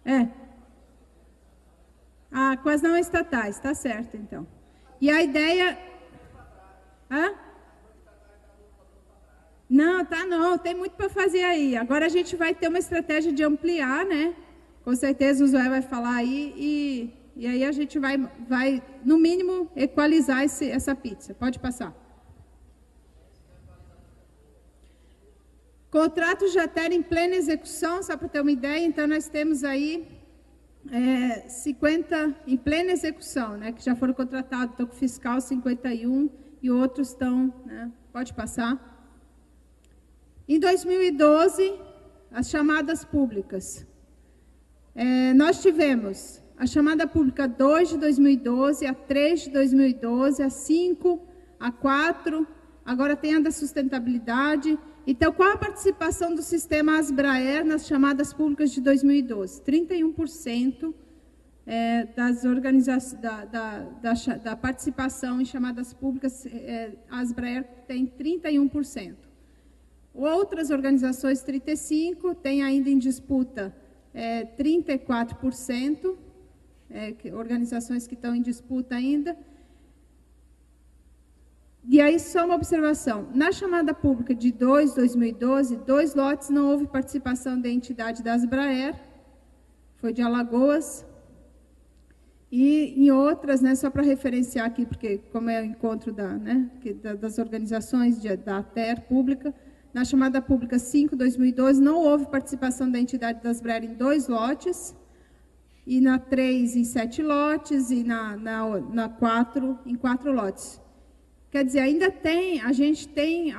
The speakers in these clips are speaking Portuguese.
É. Ah, com as não estatais, tá certo, então. E a ideia... Hã? Não, tá não, tem muito para fazer aí. Agora a gente vai ter uma estratégia de ampliar, né? Com certeza o Zé vai falar aí e aí a gente vai no mínimo, equalizar essa pizza. Pode passar. Contrato já está em plena execução, só para ter uma ideia, então nós temos aí 50 em plena execução, né, que já foram contratados, estão com fiscal 51 e outros estão, né, pode passar. Em 2012, as chamadas públicas. Nós tivemos a chamada pública 2 de 2012, a 3 de 2012, a 5, a 4, agora tem a da sustentabilidade. Então, qual a participação do sistema Asbraer nas chamadas públicas de 2012? 31% das organizações, da participação em chamadas públicas, a Asbraer tem 31%. Outras organizações, 35%, tem ainda em disputa 34%, organizações que estão em disputa ainda. E aí, só uma observação. Na chamada pública de 2012, 2 lotes não houve participação da entidade da Asbraer, foi de Alagoas. E em outras, né, só para referenciar aqui, porque como é o encontro das organizações da TER pública, na chamada pública 5, 2012, não houve participação da entidade da Asbraer em 2 lotes, e na 3 em 7 lotes, e na 4 em 4 lotes. Quer dizer, ainda tem, a gente tem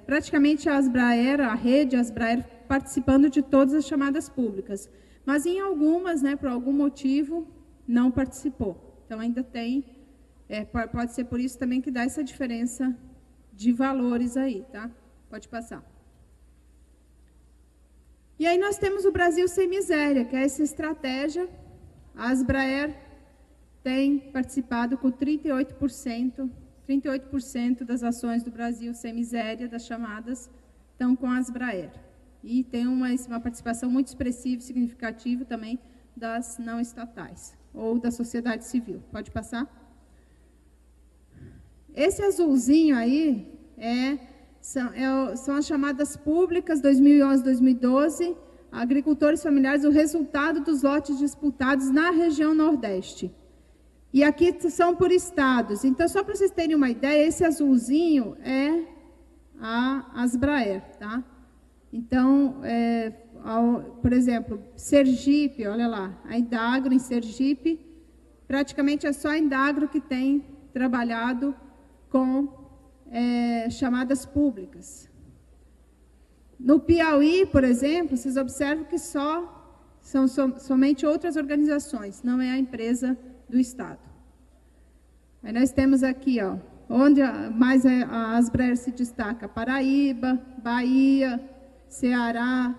praticamente a Asbraer, a rede Asbraer, participando de todas as chamadas públicas. Mas em algumas, né, por algum motivo, não participou. Então ainda tem, pode ser por isso também que dá essa diferença de valores aí, tá? Pode passar. E aí nós temos o Brasil Sem Miséria, que é essa estratégia. A Asbraer tem participado com 38% das ações do Brasil Sem Miséria, das chamadas, estão com a Asbraer. E tem uma participação muito expressiva e significativa também das não estatais, ou da sociedade civil. Pode passar? Esse azulzinho aí são as chamadas públicas 2011-2012, agricultores familiares, o resultado dos lotes disputados na região Nordeste. E aqui são por estados. Então, só para vocês terem uma ideia, esse azulzinho é a Asbraer, tá? Então, por exemplo, Sergipe, olha lá, a Indagro em Sergipe, praticamente é só a Indagro que tem trabalhado com chamadas públicas. No Piauí, por exemplo, vocês observam que são somente outras organizações, não é a empresa do Estado. Aí nós temos aqui, ó, onde mais a Asbraer se destaca: Paraíba, Bahia, Ceará.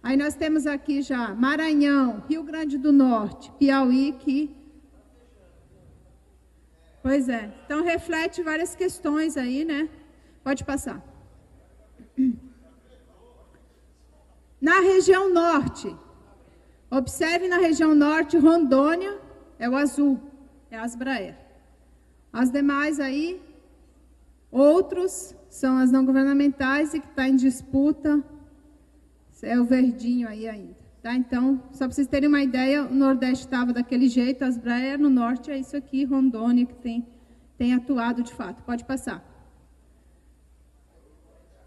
Aí nós temos aqui já Maranhão, Rio Grande do Norte, Piauí, que... Pois é, então reflete várias questões aí, né? Pode passar. Na região norte, observe na região norte, Rondônia, é o azul, é a Asbraer. As demais aí, outros, são as não governamentais e que está em disputa, é o verdinho aí ainda. Tá? Então, só para vocês terem uma ideia, o Nordeste estava daquele jeito, a Asbraer, no Norte é isso aqui, Rondônia, que tem atuado de fato. Pode passar.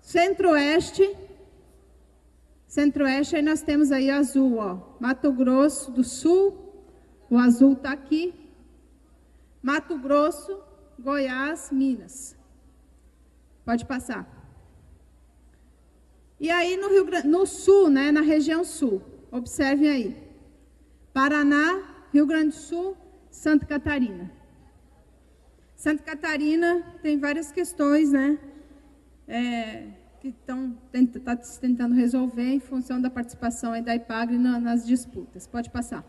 Centro-Oeste, aí nós temos aí azul, ó, Mato Grosso do Sul, o azul está aqui, Mato Grosso, Goiás, Minas. Pode passar. E aí no sul, né, na região sul, observem aí, Paraná, Rio Grande do Sul, Santa Catarina. Santa Catarina tem várias questões, né, que estão tentando resolver em função da participação aí da IPAGRE nas disputas. Pode passar.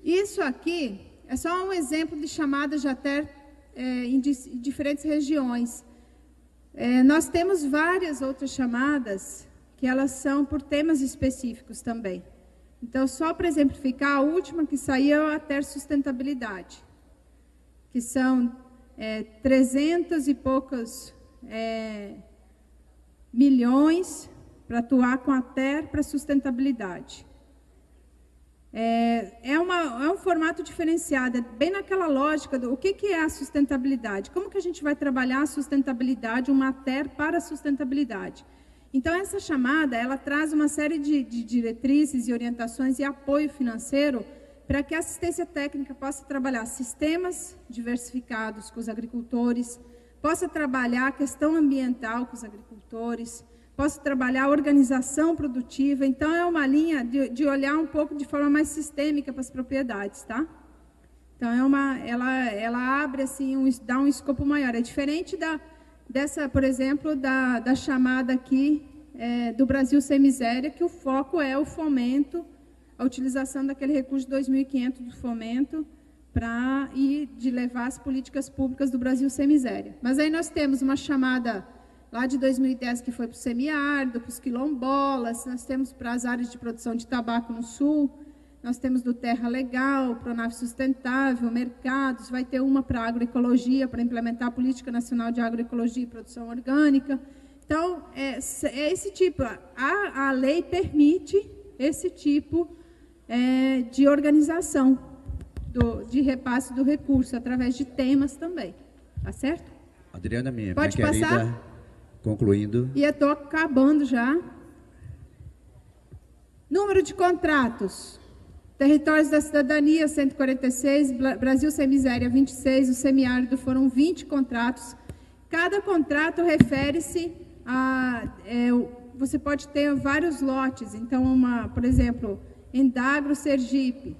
Isso aqui é só um exemplo de chamadas de até em diferentes regiões. Nós temos várias outras chamadas que elas são por temas específicos também. Então, só para exemplificar, a última que saiu é a ATER Sustentabilidade, que são 300 e poucos milhões para atuar com a ATER para sustentabilidade. É um formato diferenciado, é bem naquela lógica do o que é a sustentabilidade, como que a gente vai trabalhar a sustentabilidade, uma ATER para a sustentabilidade. Então, essa chamada, ela traz uma série de diretrizes e orientações e apoio financeiro para que a assistência técnica possa trabalhar sistemas diversificados com os agricultores, possa trabalhar a questão ambiental com os agricultores, possa trabalhar a organização produtiva. Então, é uma linha de olhar um pouco de forma mais sistêmica para as propriedades, tá? Então, ela abre, assim, dá um escopo maior. É diferente dessa, por exemplo, da chamada aqui do Brasil Sem Miséria, que o foco é o fomento, a utilização daquele recurso de 2.500 do fomento de levar as políticas públicas do Brasil Sem Miséria. Mas aí nós temos uma chamada lá de 2010 que foi para o semiárido, para os quilombolas, nós temos para as áreas de produção de tabaco no sul, nós temos do Terra Legal, Pronaf Sustentável, mercados, vai ter uma para agroecologia, para implementar a Política Nacional de Agroecologia e Produção Orgânica. Então, é esse tipo, a lei permite esse tipo de organização, de repasse do recurso, através de temas também, tá certo? Adriana, minha querida, passar? Concluindo. E eu estou acabando já. Número de contratos. Territórios da Cidadania, 146, Brasil Sem Miséria, 26, o semiárido foram 20 contratos. Cada contrato refere-se a... você pode ter vários lotes. Então, por exemplo, Endagro Sergipe,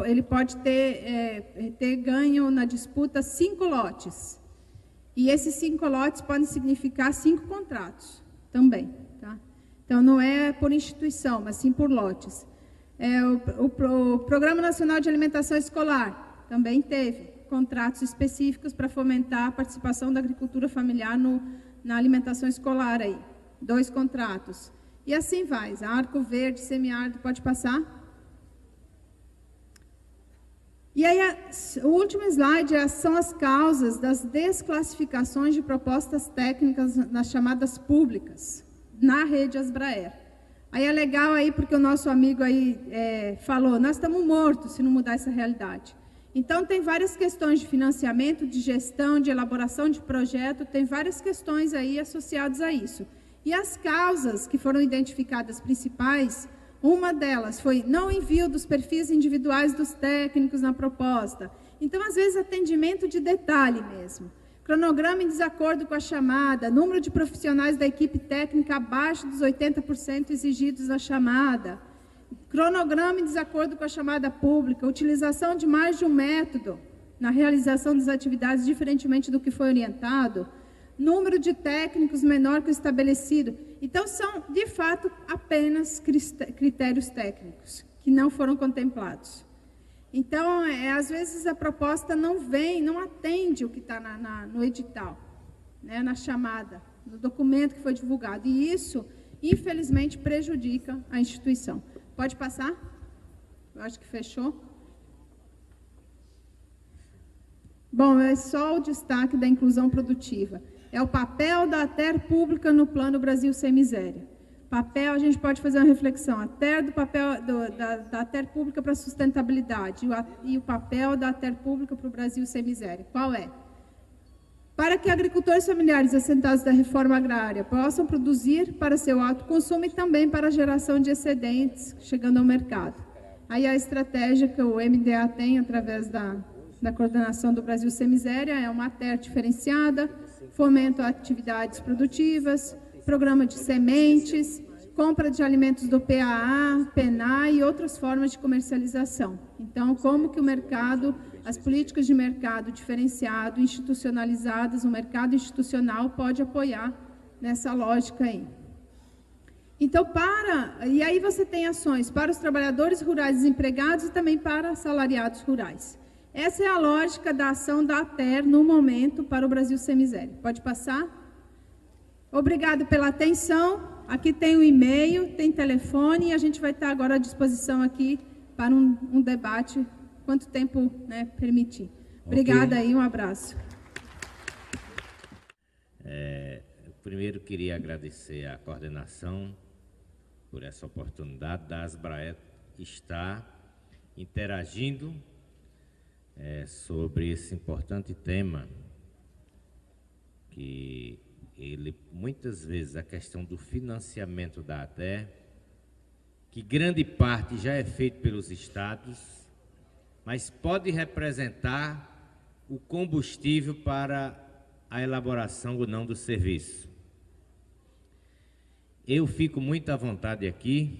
ele pode ter ganho na disputa 5 lotes. E esses 5 lotes podem significar 5 contratos também. Tá? Então, não é por instituição, mas sim por lotes. O Programa Nacional de Alimentação Escolar também teve contratos específicos para fomentar a participação da agricultura familiar na alimentação escolar. 2 contratos. E assim vai. Arco Verde, semiárido, pode passar? E aí, o último slide são as causas das desclassificações de propostas técnicas nas chamadas públicas, na rede Asbraer. Aí é legal aí, porque o nosso amigo aí falou, nós estamos mortos se não mudar essa realidade. Então, tem várias questões de financiamento, de gestão, de elaboração de projeto, tem várias questões aí associadas a isso. E as causas que foram identificadas principais... Uma delas foi não envio dos perfis individuais dos técnicos na proposta. Então, às vezes, atendimento de detalhe mesmo. Cronograma em desacordo com a chamada, número de profissionais da equipe técnica abaixo dos 80% exigidos na chamada. Cronograma em desacordo com a chamada pública, utilização de mais de um método na realização das atividades, diferentemente do que foi orientado. Número de técnicos menor que o estabelecido. Então, são, de fato, apenas critérios técnicos que não foram contemplados. Então, às vezes, a proposta não atende o que está no edital, né, na chamada, no documento que foi divulgado. E isso, infelizmente, prejudica a instituição. Pode passar? Eu acho que fechou. Bom, é só o destaque da inclusão produtiva. É o papel da ATER pública no Plano Brasil Sem Miséria. Papel, a gente pode fazer uma reflexão, da ATER pública para a sustentabilidade e o papel da ATER pública para o Brasil Sem Miséria. Qual é? Para que agricultores familiares assentados da reforma agrária possam produzir para seu autoconsumo e também para a geração de excedentes chegando ao mercado. Aí a estratégia que o MDA tem através da coordenação do Brasil Sem Miséria é uma ATER diferenciada, fomento a atividades produtivas, programa de sementes, compra de alimentos do PAA, PENA e outras formas de comercialização. Então, como que o mercado, as políticas de mercado diferenciado, institucionalizadas, o mercado institucional pode apoiar nessa lógica aí. Então, e aí você tem ações para os trabalhadores rurais desempregados e também para assalariados rurais. Essa é a lógica da ação da ATER no momento para o Brasil Sem Miséria. Pode passar? Obrigado pela atenção. aqui tem o e-mail, tem telefone, e a gente vai estar agora à disposição aqui para um debate, quanto tempo, né, permitir. Obrigada aí, um abraço. Eu primeiro queria agradecer à coordenação por essa oportunidade da Asbrae estar interagindo sobre esse importante tema, que ele, muitas vezes, a questão do financiamento da ATE, que grande parte já é feito pelos estados, mas pode representar o combustível para a elaboração ou não do serviço. Eu fico muito à vontade aqui,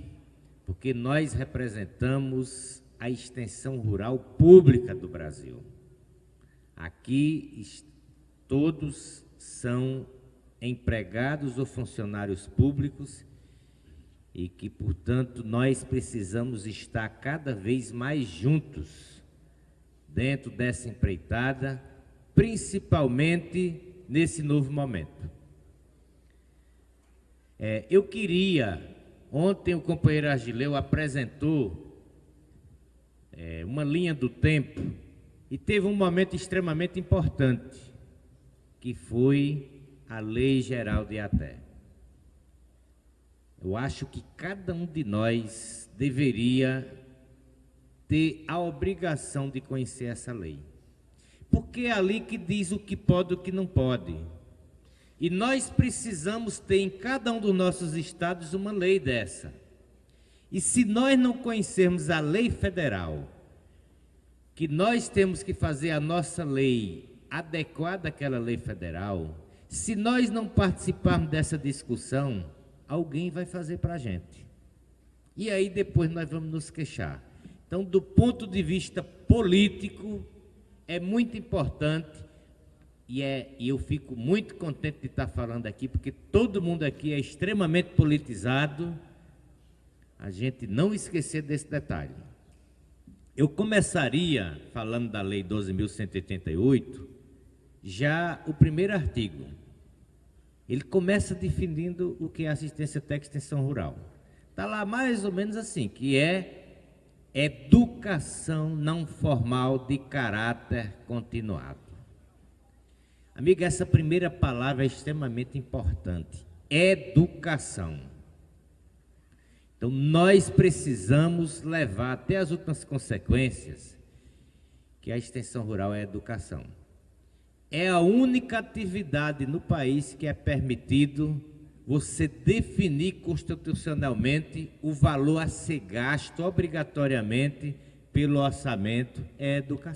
porque nós representamos a extensão rural pública do Brasil. Aqui todos são empregados ou funcionários públicos e que, portanto, nós precisamos estar cada vez mais juntos dentro dessa empreitada, principalmente nesse novo momento. Eu queria, ontem o companheiro Argileu apresentou uma linha do tempo e teve um momento extremamente importante, que foi a Lei Geral de ATE. Eu acho que cada um de nós deveria ter a obrigação de conhecer essa lei, porque é ali que diz o que pode e o que não pode. E nós precisamos ter em cada um dos nossos estados uma lei dessa. E se nós não conhecermos a lei federal, que nós temos que fazer a nossa lei adequada àquela lei federal, se nós não participarmos dessa discussão, alguém vai fazer para a gente. E aí depois nós vamos nos queixar. Então, do ponto de vista político, é muito importante. E eu fico muito contente de estar falando aqui, porque todo mundo aqui é extremamente politizado, a gente não esquecer desse detalhe. Eu começaria falando da Lei 12.188, já o primeiro artigo. Ele começa definindo o que é assistência técnica e extensão rural. Está lá mais ou menos assim, que é educação não formal de caráter continuado. Amiga, essa primeira palavra é extremamente importante. Educação. Então, nós precisamos levar até as últimas consequências que a extensão rural é a educação. É a única atividade no país que é permitido você definir constitucionalmente o valor a ser gasto obrigatoriamente pelo orçamento, é a educação.